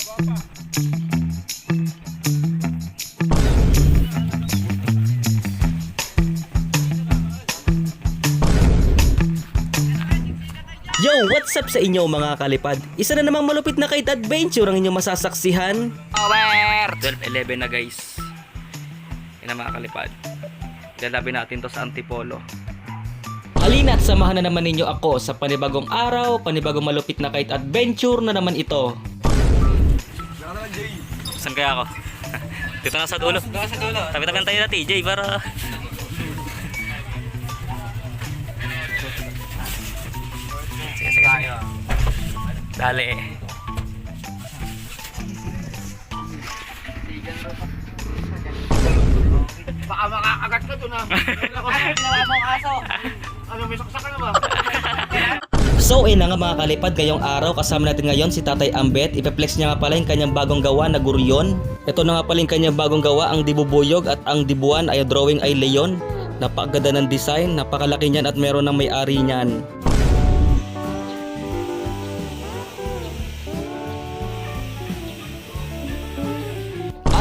Yo, what's up sa inyo mga kalipad? Isa na namang malupit na kite adventure ang inyong masasaksihan. Over! 12:11 na guys. Yan ang mga kalipad. Lalabi natin to sa Antipolo. Halina at samahan na naman ninyo ako sa panibagong araw, panibagong malupit na kite adventure na naman ito. Saan kaya ako? Dito na sa dulo. Tabi-tabi tayo na TJ para... Sige. Dali. Baka makakagat ka doon ah. Ay, ginawa mo ang aso. Ano, may saksak ka na ba? So ayun na nga mga kalipad, ngayong araw kasama natin ngayon si Tatay Ambet. Ipeflex niya nga pala yung kanyang bagong gawa na guryon. Ito na nga pala yung kanyang bagong gawa, ang dibubuyog at ang dibuan ay drawing ay leon. Napakaganda ng design, napakalaki niyan at meron ng may-ari niyan.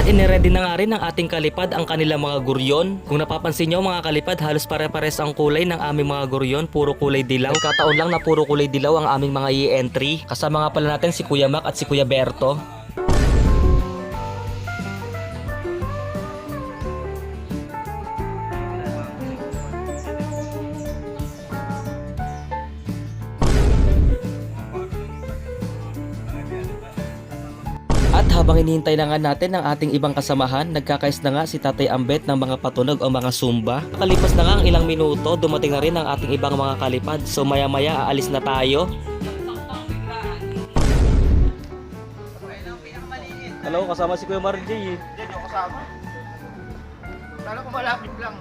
Iniready na nga rin ng ating kalipad ang kanilang mga guryon. Kung napapansin nyo mga kalipad, halos pare-pares ang kulay ng aming mga guryon, puro kulay dilaw. Nagkataon lang na puro kulay dilaw ang aming mga i-entry. Kasama nga pala natin si Kuya Mac at si Kuya Berto. At habang hinihintay na nga natin ang ating ibang kasamahan, nagkakais na nga si Tatay Ambet ng mga patunog o mga sumba. Kalipas na nga ang ilang minuto, dumating na rin ang ating ibang mga kalipad. So maya maya aalis na tayo. Hello, kasama si Kuya Margie. Hindi ako kasama. Kala ko malapit lang.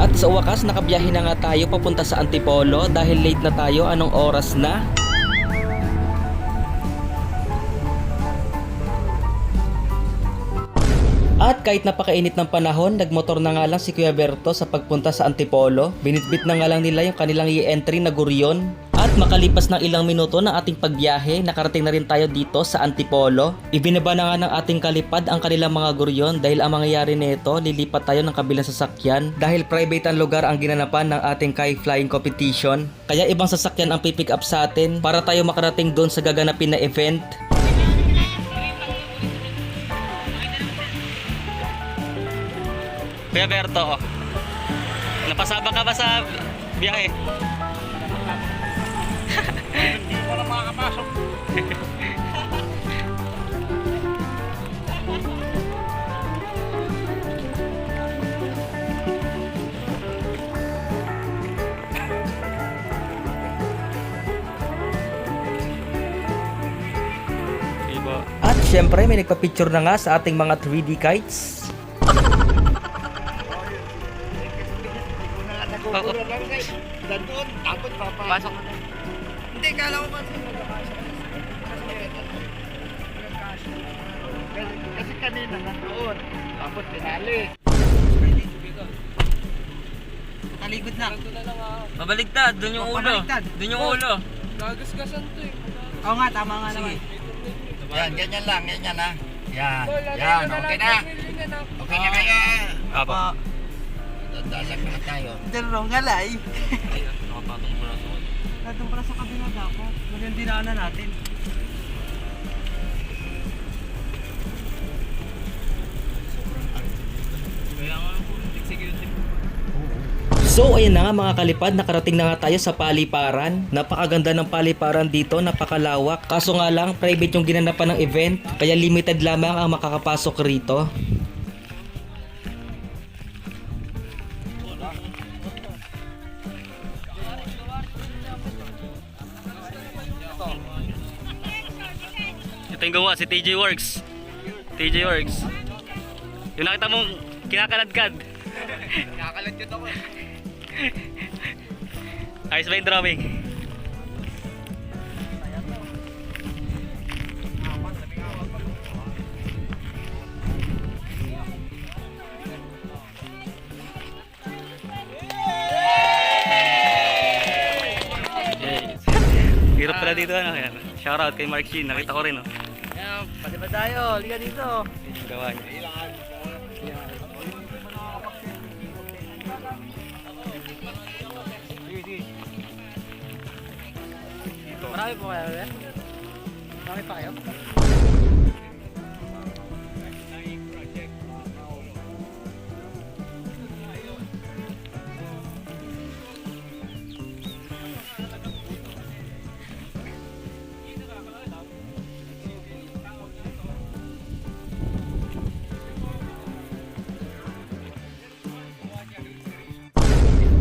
At sa wakas, nakabiyahe na nga tayo papunta sa Antipolo dahil late na tayo. Anong oras na? At kahit napakainit ng panahon, nagmotor na nga lang si Kuya Berto sa pagpunta sa Antipolo. Binitbit na nga lang nila yung kanilang i-entry na guryon. At makalipas ng ilang minuto ng ating pagbiyahe, nakarating na rin tayo dito sa Antipolo. Ibinaba na nga ng ating kalipad ang kanilang mga guryon dahil ang mangyayari nito, lilipat tayo ng kabilang sasakyan dahil private ang lugar ang ginanapan ng ating kite flying competition. Kaya ibang sasakyan ang pipick up sa atin para tayo makarating doon sa gaganapin na event. Kuya Berto, napasaba ka ba sa biyahe? Hindi ko na makakapasok. At syempre may nagpa-picture na nga sa ating mga 3D kites. Nagugulo lang guys. Doon, tapos papasok. Hindi, kala ko kasi kasi kanina nandoon. Tapos tinali. Taligod na. Mabaligtad, doon yung ulo. Doon yung ulo. Gagasgasan to eh. Oo nga, tama nga naman. Yan, ganyan lang, ganyan ha. Yan, yan, okay na. Okay na kayo. Apa. Dalag na tayo. Daro nga lay. Ay, nakapatong pala ito. Natong para sa kabila dapat. Magandang dinaanan natin. Kaya nga po, executive. So ayun na nga mga kalipad, nakarating na nga tayo sa paliparan. Napakaganda ng paliparan dito, napakalawak. Kaso nga lang, private yung ginanapan ng event, kaya limited lamang ang makakapasok rito. Ito yung gawa, si TJ Works. TJ Works. Yung nakita mong kinakaladkad. Nakakalat yun ako. Ayos ba yung drawing? Yes. Hirap pala dito ano. Yan. Shoutout kay Mark Sheen. Nakita ko rin oh. Ayan, pati ba tayo? Liga dito. Gawa niya. Marami po kayo, eh? Marami pa kayo?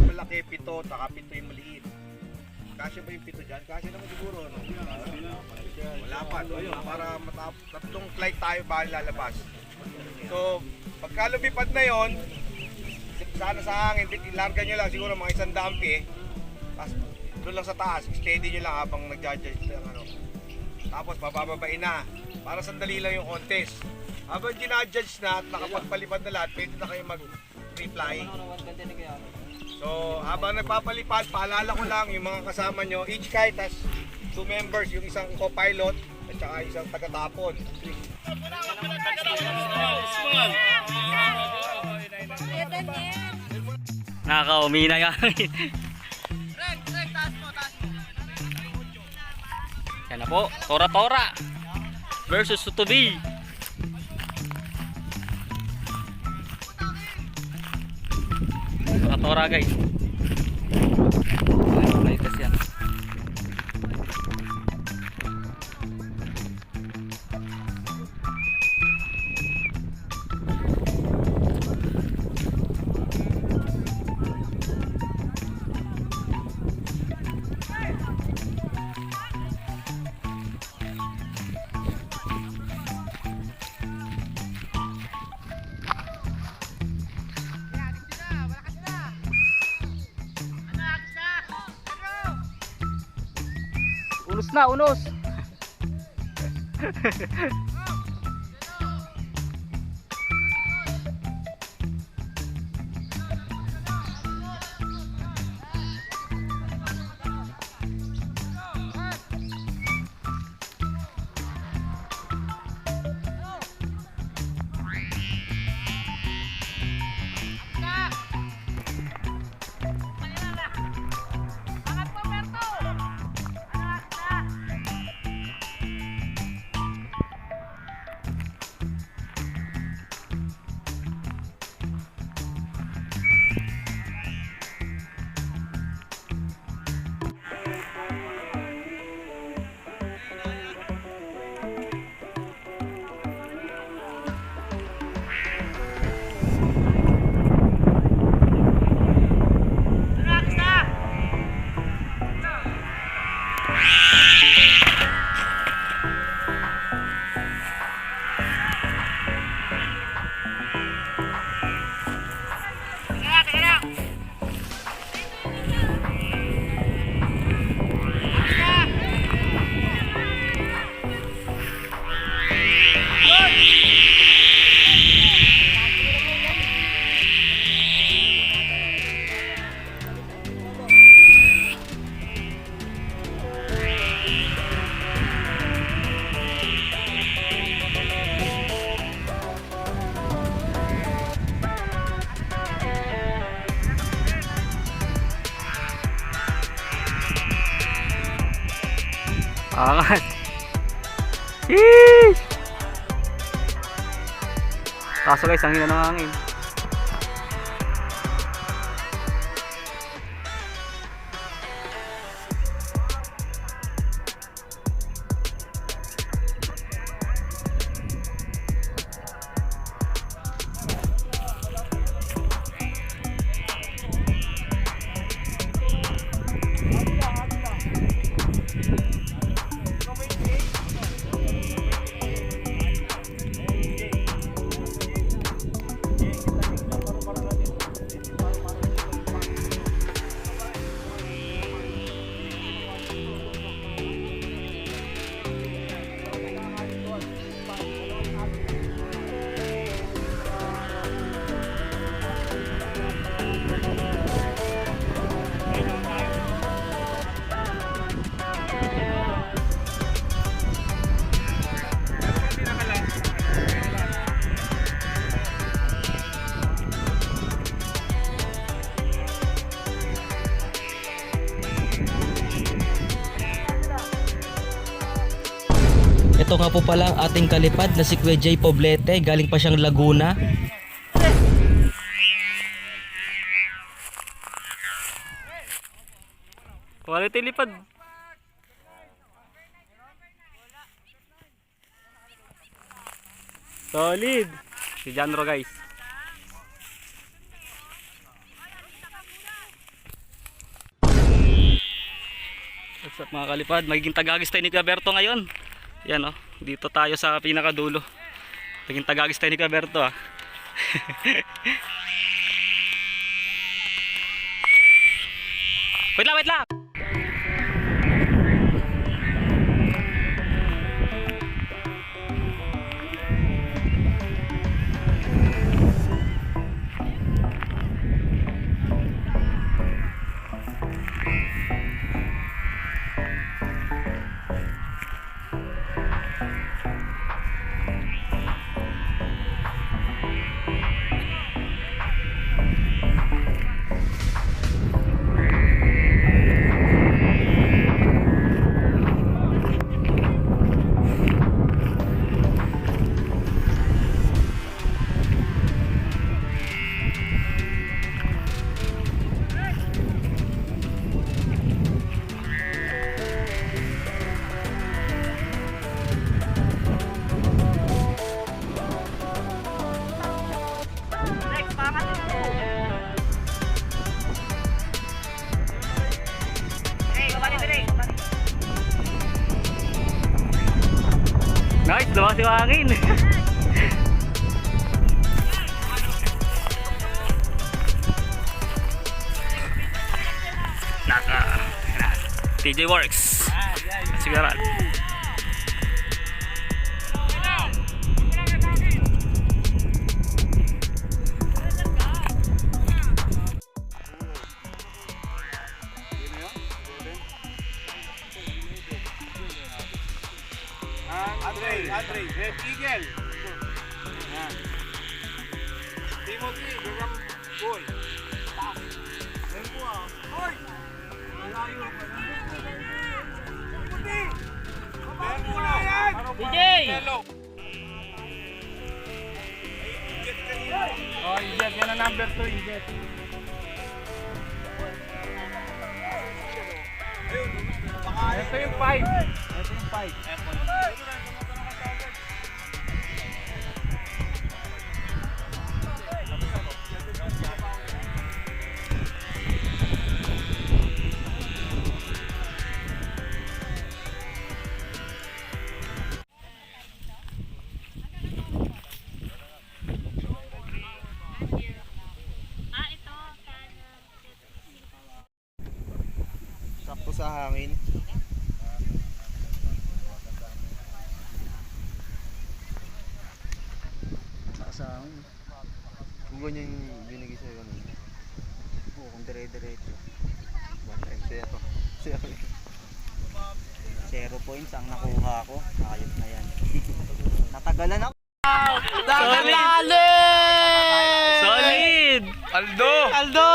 Malaki, pito, taka pito yung maliit. Kasya ba yung pito dyan? Kasya naman siguro, no? Wala pa, no? Para tatlong flight tayo ba lalabas. So, pagka lumipad na yon, sana sa hangin, ilarga nyo lang siguro mga 100 pie. Tapos, doon lang sa taas, steady nyo lang habang nag-judge lang, ano. Tapos, babababain na. Para sandali lang yung contest. Habang ginadjudge na at nakapagpalipad na lahat, pwede na kayo mag-free flying. So, habang nagpapalipad, paalala ko lang yung mga kasama nyo, each kite has 2 members, yung isang co-pilot at saka isang taga-tapon. Nakaka-umina yan. Yan na po, Tora-Tora versus Sutubi. Tora-Tora guys. Malitas yan. Unos na, unos. Angat. Sheesh! Kaso guys, ang hina ng hangin. ito nga po pala ang ating kalipad na si Kuya Jay Poblete. Galing pa siyang Laguna. Quality lipad. Solid. Si Janro guys. What's up mga kalipad? Magiging tagagis tayo ni Kuya Berto ngayon. Yan oh. Dito tayo sa pinakadulo. Magiging tagagis tayo ni Kuya Berto ah. Wait lang, wait lang. Nice, lumakas yung hangin. TJ Works. Sigaran. Andre, Red Eagle. Yan. Timothy, gagang goal. Yan po ah. Hoy! Malayo pa. Timothy! Yan po na yan! DJ! Oh, Ijet. Yan ang number 2, Ijet. Ito yung 5. Ito yung 5. Sakto sa hangin. Sa hangin. Kung ganyan yung binigay sa'yo ganun. Oo, kung dire-diretso. Zero. 0 points ang nakuha ko. Ayos na yan. Natagalan ako. Solid! Solid! Aldo! Aldo!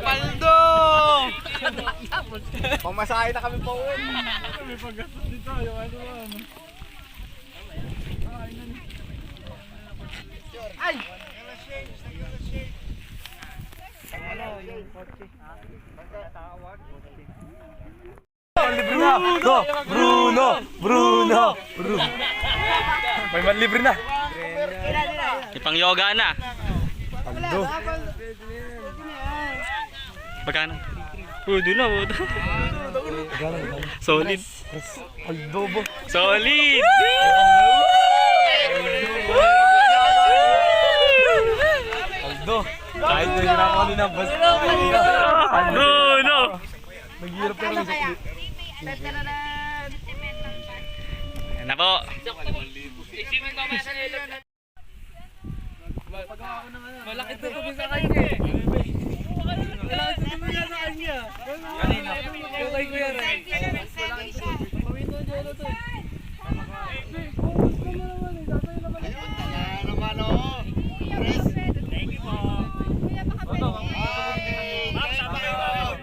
Paldo! Pamasahe na kami pa uwi. Kami paggastos dito. Yung ano. Ay! Bruno! May manlibre na. Ipang yoga na. Aldo. Pagkano? Pudo na, pudo. Solid. Aldo bo. Solid! Aldo. Kahit na hirap ako din ang basta. Bruno! Naghihirap ka lang sa Yan na po. Malaki ito kami sa kanya eh. Malaki ito kami sa kanya. Kanina. Yung kay Kuya Ren. Malaki ito. Pawin mo dito to.